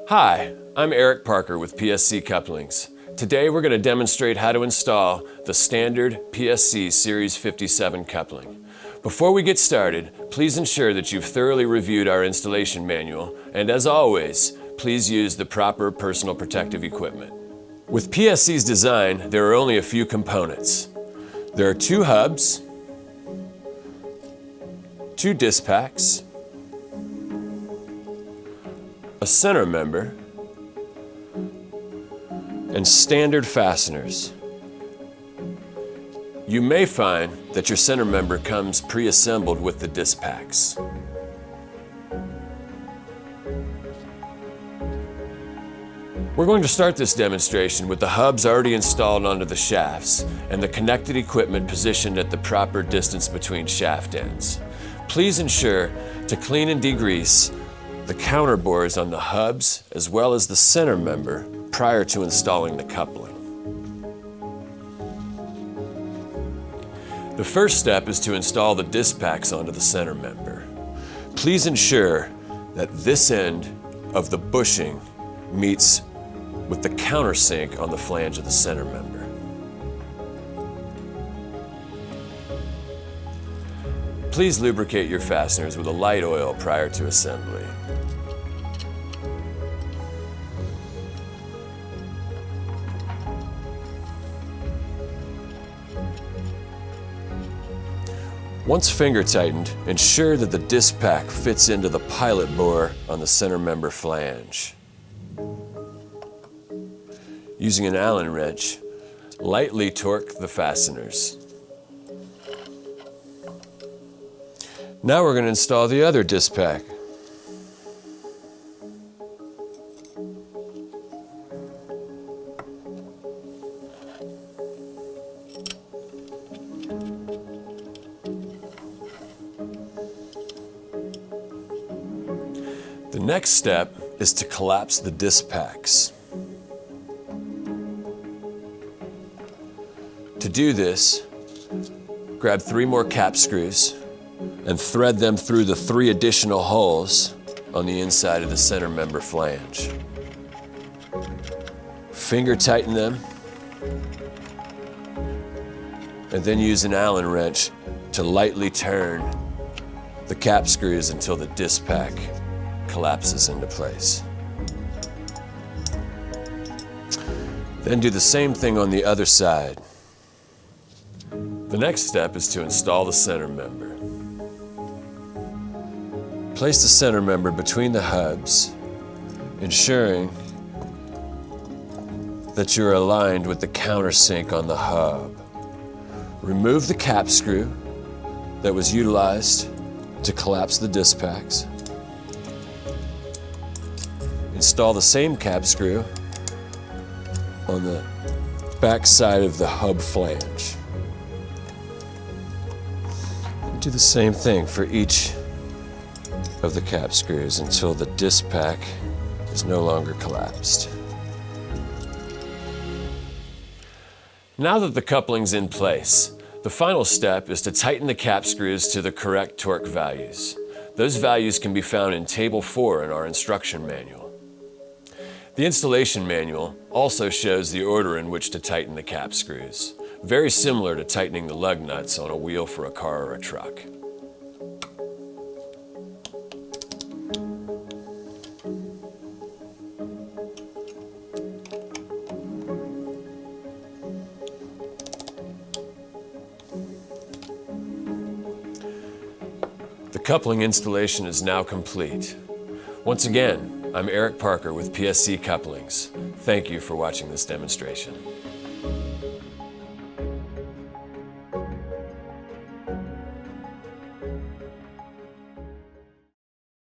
Hi, I'm Eric Parker with PSC Couplings. Today we're going to demonstrate how to install the standard PSC Series 57 coupling. Before we get started, please ensure that you've thoroughly reviewed our installation manual, and as always, please use the proper personal protective equipment. With PSC's design, there are only a few components. There are two hubs, two disc packs, a center member, and standard fasteners. You may find that your center member comes pre-assembled with the disc packs. We're going to start this demonstration with the hubs already installed onto the shafts and the connected equipment positioned at the proper distance between shaft ends. Please ensure to clean and degrease the counter bores on the hubs as well as the center member prior to installing the coupling. The first step is to install the disc packs onto the center member. Please ensure that this end of the bushing meets with the countersink on the flange of the center member. Please lubricate your fasteners with a light oil prior to assembly. Once finger tightened, ensure that the disc pack fits into the pilot bore on the center member flange. Using an Allen wrench, lightly torque the fasteners. Now we're going to install the other disc pack. The next step is to collapse the disc packs. To do this, grab 3 more cap screws and thread them through the 3 additional holes on the inside of the center member flange. Finger tighten them and then use an Allen wrench to lightly turn the cap screws until the disc pack collapses into place. Then do the same thing on the other side. The next step is to install the center member. Place the center member between the hubs, ensuring that you're aligned with the countersink on the hub. Remove the cap screw that was utilized to collapse the disc packs. Install the same cap screw on the back side of the hub flange. Do the same thing for each of the cap screws until the disc pack is no longer collapsed. Now that the coupling's in place, the final step is to tighten the cap screws to the correct torque values. Those values can be found in Table 4 in our instruction manual. The installation manual also shows the order in which to tighten the cap screws, very similar to tightening the lug nuts on a wheel for a car or a truck. The coupling installation is now complete. Once again, I'm Eric Parker with PSC Couplings. Thank you for watching this demonstration.